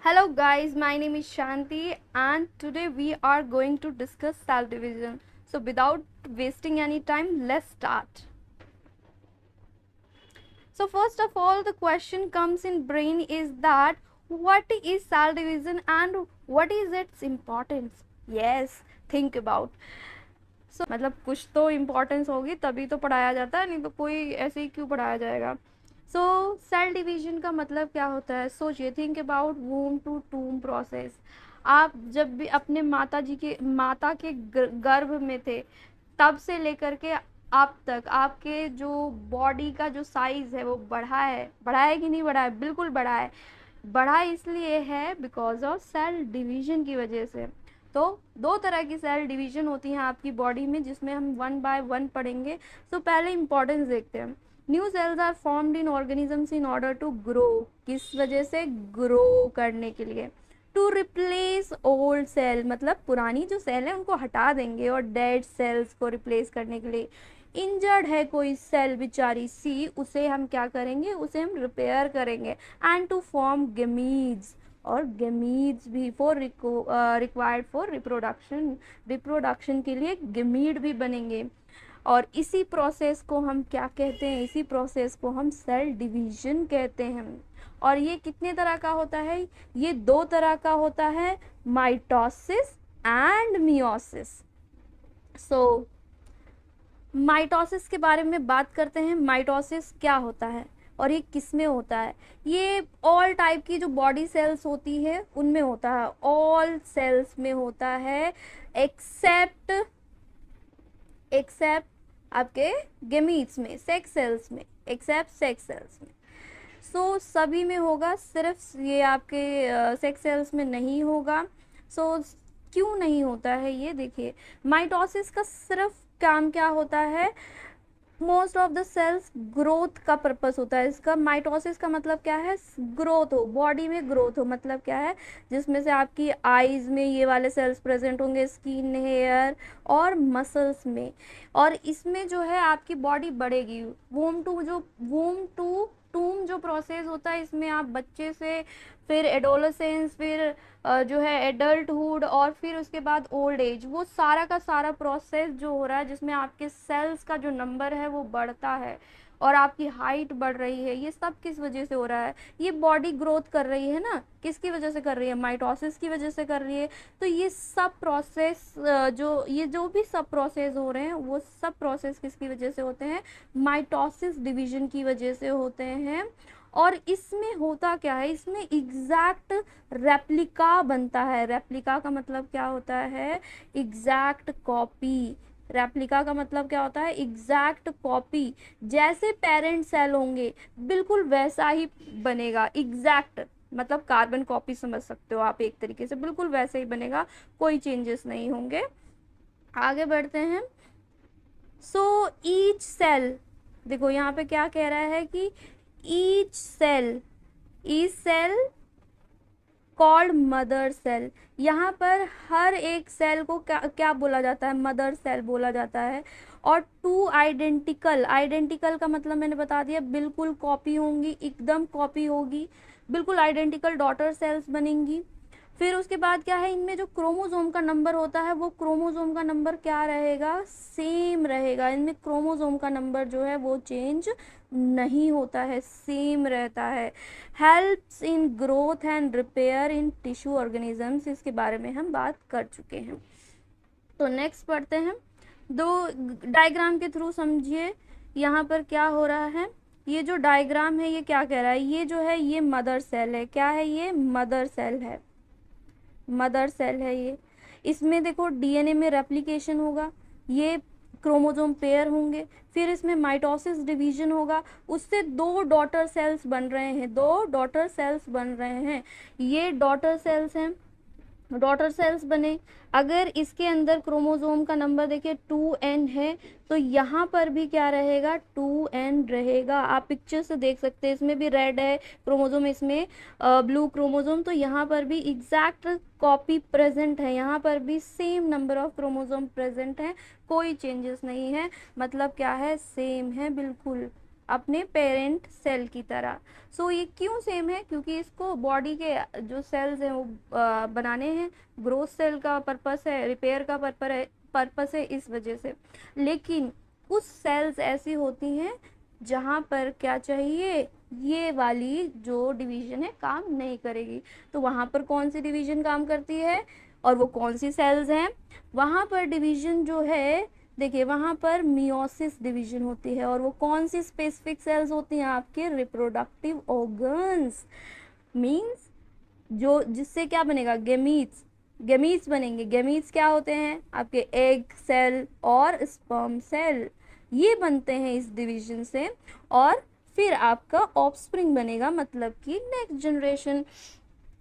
Hello guys, my name is Shanti and today we are going to discuss cell division. So without wasting any time, let's start. So first of all, the question comes in brain is that what is cell division and what is its importance? Yes, think about. So मतलब कुछ तो importance होगी तभी तो पढ़ाया जाता है, नहीं तो कोई ऐसे ही क्यों पढ़ाया जाएगा। सो सेल डिवीजन का मतलब क्या होता है? सोचिए, थिंक अबाउट वूम टू टूम प्रोसेस। आप जब भी अपने माता के गर्भ में थे, तब से लेकर के अब तक आपके जो बॉडी का जो साइज है वो बढ़ा है कि नहीं बढ़ा है? बिल्कुल बढ़ा है। बढ़ा इसलिए है बिकॉज ऑफ सेल डिवीजन की वजह से। तो दो तरह की सेल डिवीजन होती हैं आपकी बॉडी में, जिसमें हम वन बाय वन पढ़ेंगे। तो पहले इंपॉर्टेंस देखते हैं। New cells are formed in organisms in order to grow. किस वजह से? ग्रो करने के लिए। टू रिप्लेस ओल्ड सेल, मतलब पुरानी जो सेल है उनको हटा देंगे और डेड सेल्स को रिप्लेस करने के लिए। इंजर्ड है कोई सेल बेचारी सी, उसे हम क्या करेंगे? उसे हम रिपेयर करेंगे। एंड टू फॉर्म गेमीड्स, और गेमीड्स भी फॉर रिक्वायर्ड फॉर रिप्रोडक्शन के लिए गेमीड भी बनेंगे। और इसी प्रोसेस को हम क्या कहते हैं? इसी प्रोसेस को हम सेल डिवीजन कहते हैं। और ये कितने तरह का होता है? ये दो तरह का होता है, mitosis and meiosis. So mitosis के बारे में बात करते हैं। माइटोसिस क्या होता है और ये किस में होता है? ये ऑल टाइप की जो बॉडी सेल्स होती है उनमें होता है, ऑल सेल्स में होता है, एक्सेप्ट आपके गेमीट्स में, सेक्स सेल्स में, एक्सेप्ट सेक्स सेल्स में। सो सभी में होगा, सिर्फ ये आपके सेक्स सेल्स में नहीं होगा। सो क्यों नहीं होता है ये देखिए। माइटोसिस का सिर्फ काम क्या होता है? Most of the cells growth का पर्पस होता है इसका। माइटोसिस का मतलब क्या है? ग्रोथ हो, बॉडी में ग्रोथ हो। मतलब क्या है? जिसमें से आपकी आईज में ये वाले सेल्स प्रेजेंट होंगे, स्किन, हेयर और मसल्स में। और इसमें जो है आपकी बॉडी बढ़ेगी। वूम टू टूम जो प्रोसेस होता है, इसमें आप बच्चे से फिर एडोलेसेंस, फिर जो है एडल्टहुड और फिर उसके बाद ओल्ड एज, वो सारा का सारा प्रोसेस जो हो रहा है, जिसमें आपके सेल्स का जो नंबर है वो बढ़ता है और आपकी हाइट बढ़ रही है। ये सब किस वजह से हो रहा है? ये बॉडी ग्रोथ कर रही है ना, किसकी वजह से कर रही है? माइटोसिस की वजह से कर रही है। तो ये सब प्रोसेस जो भी सब प्रोसेस हो रहे हैं, वो सब प्रोसेस किसकी वजह से होते हैं? माइटोसिस डिवीजन की वजह से होते हैं। और इसमें होता क्या है? इसमें एग्जैक्ट रेप्लिका बनता है। रेप्लिका का मतलब क्या होता है? Exact copy. रेप्लिका का मतलब क्या होता है? Exact copy. जैसे पेरेंट सेल होंगे बिल्कुल वैसा ही बनेगा। एग्जैक्ट मतलब कार्बन कॉपी समझ सकते हो आप, एक तरीके से बिल्कुल वैसे ही बनेगा, कोई चेंजेस नहीं होंगे। आगे बढ़ते हैं। सो ईच सेल, देखो यहाँ पे क्या कह रहा है कि each cell called mother cell. यहाँ पर हर एक सेल को क्या बोला जाता है? मदर सेल बोला जाता है। और टू आइडेंटिकल का मतलब मैंने बता दिया, बिल्कुल कॉपी होंगी, एकदम कॉपी होगी, बिल्कुल आइडेंटिकल डॉटर सेल्स बनेंगी। फिर उसके बाद क्या है? इनमें जो क्रोमोसोम का नंबर होता है, वो क्रोमोसोम का नंबर क्या रहेगा? सेम रहेगा। इनमें क्रोमोसोम का नंबर जो है वो चेंज नहीं होता है, सेम रहता है। Helps in growth and repair in tissue organisms, इसके बारे में हम बात कर चुके हैं। तो नेक्स्ट पढ़ते हैं। दो डायग्राम के थ्रू समझिए यहाँ पर क्या हो रहा है। ये जो डायग्राम है ये क्या कह रहा है? ये जो है ये मदर सेल है। क्या है ये? मदर सेल है। मदर सेल है ये। इसमें देखो डीएनए में रेप्लिकेशन होगा, ये क्रोमोसोम पेयर होंगे, फिर इसमें माइटोसिस डिवीजन होगा, उससे दो डॉटर सेल्स बन रहे हैं, दो डॉटर सेल्स बन रहे हैं। ये डॉटर सेल्स हैं, डॉटर सेल्स बने। अगर इसके अंदर क्रोमोसोम का नंबर देखिए 2n है, तो यहाँ पर भी क्या रहेगा? 2n रहेगा। आप पिक्चर से देख सकते हैं, इसमें भी रेड है क्रोमोसोम, इसमें ब्लू क्रोमोसोम। तो यहाँ पर भी एग्जैक्ट कॉपी प्रेजेंट है, यहाँ पर भी same number of chromosome present है, कोई चेंजेस नहीं है। मतलब क्या है? सेम है बिल्कुल। अपने पेरेंट सेल की तरह। सो ये क्यों सेम है, क्योंकि इसको बॉडी के जो सेल्स हैं वो बनाने हैं, ग्रोथ सेल का पर्पस है, रिपेयर का पर्पस है इस वजह से। लेकिन कुछ सेल्स ऐसी होती हैं जहाँ पर क्या चाहिए, ये वाली जो डिवीजन है काम नहीं करेगी। तो वहाँ पर कौन सी डिवीजन काम करती है और वो कौन सी सेल्स हैं? वहाँ पर डिवीजन जो है, देखिए वहाँ पर मियोसिस डिवीजन होती है। और वो कौन सी स्पेसिफिक सेल्स होती हैं? आपके रिप्रोडक्टिव ऑर्गन्स, मींस जो जिससे क्या बनेगा, गेमीट्स, गेमीट्स बनेंगे। गेमीट्स क्या होते हैं? आपके एग सेल और स्पर्म सेल, ये बनते हैं इस डिवीजन से। और फिर आपका ऑफस्प्रिंग बनेगा, मतलब कि next generation,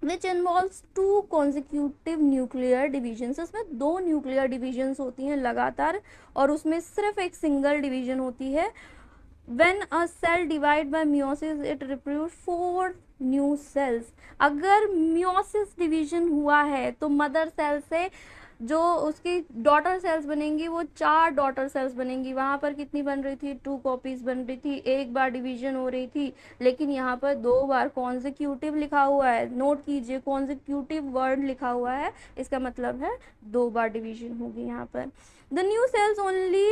which involves 2 consecutive nuclear divisions. उसमें 2 न्यूक्लियर डिविजन्स होती हैं लगातार, और उसमें सिर्फ एक सिंगल डिवीजन होती है। When a cell divide by meiosis, it reproduce 4 new cells। अगर meiosis डिवीजन हुआ है तो मदर सेल से जो उसकी डॉटर सेल्स बनेंगी वो 4 डॉटर सेल्स बनेंगी। वहाँ पर कितनी बन रही थी? 2 कॉपीज बन रही थी, एक बार डिवीजन हो रही थी। लेकिन यहाँ पर 2 बार कॉन्जिक्यूटिव लिखा हुआ है, नोट कीजिए कॉन्जिक्यूटिव वर्ड लिखा हुआ है, इसका मतलब है 2 बार डिवीजन होगी यहाँ पर। The new sales only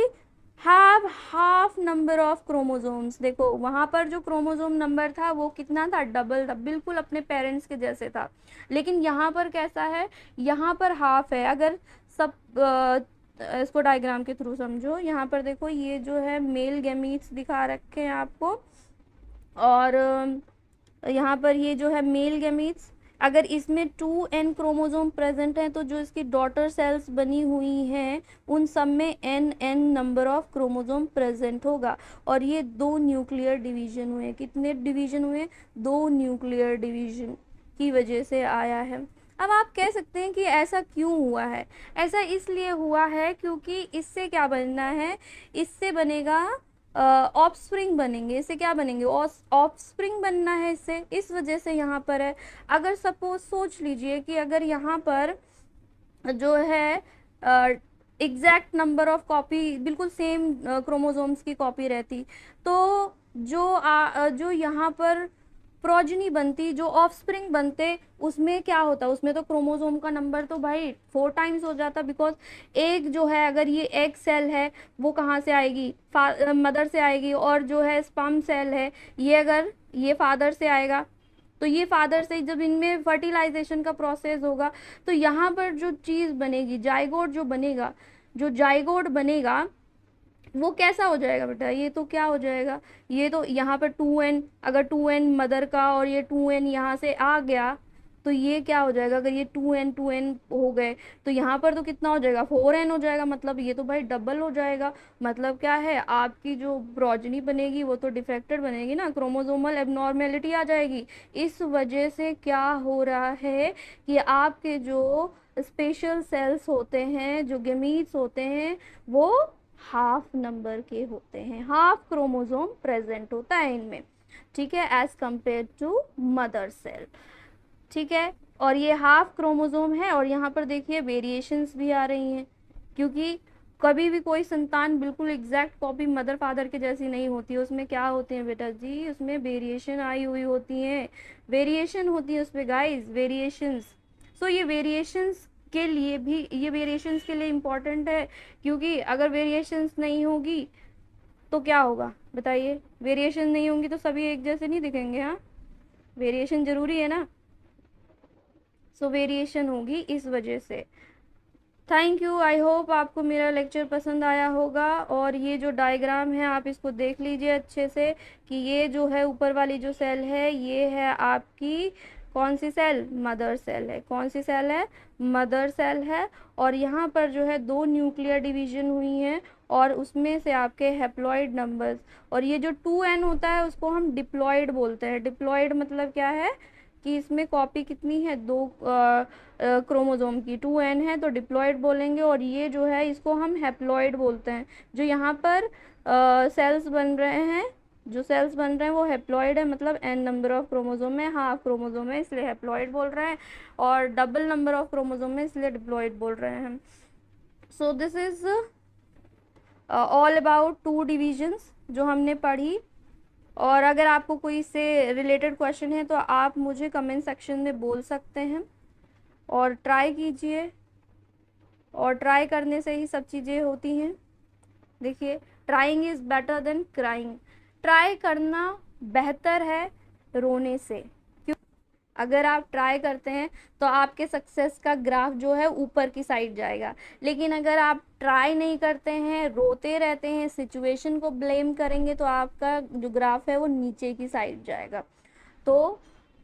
have half number of chromosomes. देखो वहाँ पर जो क्रोमोसोम नंबर था वो कितना था? डबल था, बिल्कुल अपने पेरेंट्स के जैसे था। लेकिन यहाँ पर कैसा है? यहाँ पर हाफ है। अगर सब इसको डायग्राम के थ्रू समझो। यहाँ पर देखो ये जो है मेल गैमीट्स दिखा रखे हैं आपको, और यहाँ पर ये जो है मेल गैमीट्स। अगर इसमें 2n क्रोमोसोम प्रेजेंट हैं तो जो इसकी डॉटर सेल्स बनी हुई हैं उन सब में n number of chromosome present होगा। और ये 2 न्यूक्लियर डिवीजन हुए। कितने डिवीजन हुए? 2 न्यूक्लियर डिवीजन की वजह से आया है। अब आप कह सकते हैं कि ऐसा क्यों हुआ है? ऐसा इसलिए हुआ है क्योंकि इससे क्या बनना है, इससे बनेगा ऑफस्प्रिंग बनेंगे। इससे क्या बनेंगे? ऑफस्प्रिंग बनना है इससे, इस वजह से यहाँ पर है। अगर सपोज सोच लीजिए कि अगर यहाँ पर जो है एग्जैक्ट नंबर ऑफ कॉपी, बिल्कुल सेम क्रोमोसोम्स की कॉपी रहती, तो जो यहाँ पर प्रोजनी बनती, जो ऑफस्प्रिंग बनते, उसमें क्या होता? उसमें तो क्रोमोसोम का नंबर तो भाई 4 टाइम्स हो जाता। बिकॉज एक जो है, अगर ये एग सेल है वो कहाँ से आएगी? मदर से आएगी। और जो है स्पर्म सेल है ये, अगर ये फादर से आएगा तो ये फादर से, जब इनमें फर्टिलाइजेशन का प्रोसेस होगा तो यहाँ पर जो चीज़ बनेगी, जाइगोट जो बनेगा, जो जाइगोट बनेगा वो कैसा हो जाएगा बेटा? ये तो क्या हो जाएगा? ये तो यहाँ पर 2n, अगर 2n मदर का और ये 2n यहाँ से आ गया तो ये क्या हो जाएगा? अगर ये 2n हो गए तो यहाँ पर तो कितना हो जाएगा? 4n हो जाएगा। मतलब ये तो भाई डबल हो जाएगा। मतलब क्या है? आपकी जो प्रोजनी बनेगी वो तो डिफेक्टेड बनेगी ना, क्रोमोसोमल एबनॉर्मेलिटी आ जाएगी। इस वजह से क्या हो रहा है कि आपके जो स्पेशल सेल्स होते हैं, जो गेमीट्स होते हैं, वो हाफ नंबर के होते हैं, हाफ क्रोमोसोम प्रेजेंट होता है इनमें, ठीक है, as compare to mother cell, ठीक है। और ये हाफ क्रोमोसोम है। और यहाँ पर देखिए वेरिएशंस भी आ रही हैं, क्योंकि कभी भी कोई संतान बिल्कुल एग्जैक्ट कॉपी मदर फादर के जैसी नहीं होती है। उसमें क्या होते हैं बेटा जी? उसमें वेरिएशन आई हुई होती हैं, वेरिएशन होती है उसमें गाइस, वेरिएशंस। सो ये वेरिएशंस के लिए भी, ये वेरिएशंस के लिए इम्पोर्टेंट है, क्योंकि अगर वेरिएशंस नहीं होगी तो क्या होगा बताइए? वेरिएशन नहीं होंगी तो सभी एक जैसे नहीं दिखेंगे। हाँ, वेरिएशन जरूरी है ना। सो वेरिएशन होगी इस वजह से। थैंक यू, आई होप आपको मेरा लेक्चर पसंद आया होगा। और ये जो डायग्राम है आप इसको देख लीजिए अच्छे से, कि ये जो है ऊपर वाली जो सेल है ये है आपकी कौन सी सेल? मदर सेल है। कौन सी सेल है? मदर सेल है। और यहाँ पर जो है 2 न्यूक्लियर डिवीजन हुई हैं, और उसमें से आपके हैप्लॉइड नंबर्स, और ये जो 2n होता है उसको हम डिप्लॉइड बोलते हैं। डिप्लॉइड मतलब क्या है कि इसमें कॉपी कितनी है? 2 क्रोमोसोम की, 2n है तो डिप्लॉइड बोलेंगे। और ये जो है इसको हम हैप्लॉइड बोलते हैं। जो यहाँ पर सेल्स बन रहे हैं, जो सेल्स बन रहे हैं वो हैप्लॉइड है, मतलब n नंबर ऑफ क्रोमोसोम में, हाफ क्रोमोसोम है इसलिए हैप्लॉइड बोल रहे हैं, और डबल नंबर ऑफ क्रोमोसोम में इसलिए डिप्लॉइड बोल रहे हैं। So this is all about 2 divisions जो हमने पढ़ी। और अगर आपको कोई से रिलेटेड क्वेश्चन है तो आप मुझे कमेंट सेक्शन में बोल सकते हैं, और ट्राई कीजिए, और ट्राई करने से ही सब चीज़ें होती हैं। देखिए, trying is better than crying. Try करना बेहतर है रोने से। क्यों? अगर आप ट्राई करते हैं तो आपके सक्सेस का ग्राफ जो है ऊपर की साइड जाएगा, लेकिन अगर आप ट्राई नहीं करते हैं, रोते रहते हैं, सिचुएशन को ब्लेम करेंगे, तो आपका जो ग्राफ है वो नीचे की साइड जाएगा। तो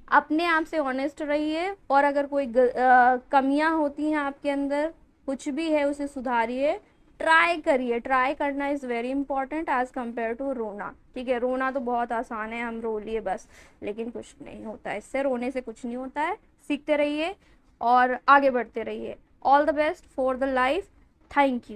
अपने आप से ऑनेस्ट रहिए, और अगर कोई कमियां होती हैं आपके अंदर, कुछ भी है, उसे सुधारिए, ट्राई करिए। ट्राई करना is very important as compare to रोना। ठीक है, रोना तो बहुत आसान है, हम रो लिए बस, लेकिन कुछ नहीं होता है इससे, रोने से कुछ नहीं होता है। सीखते रहिए और आगे बढ़ते रहिए। All the best for the life. Thank you.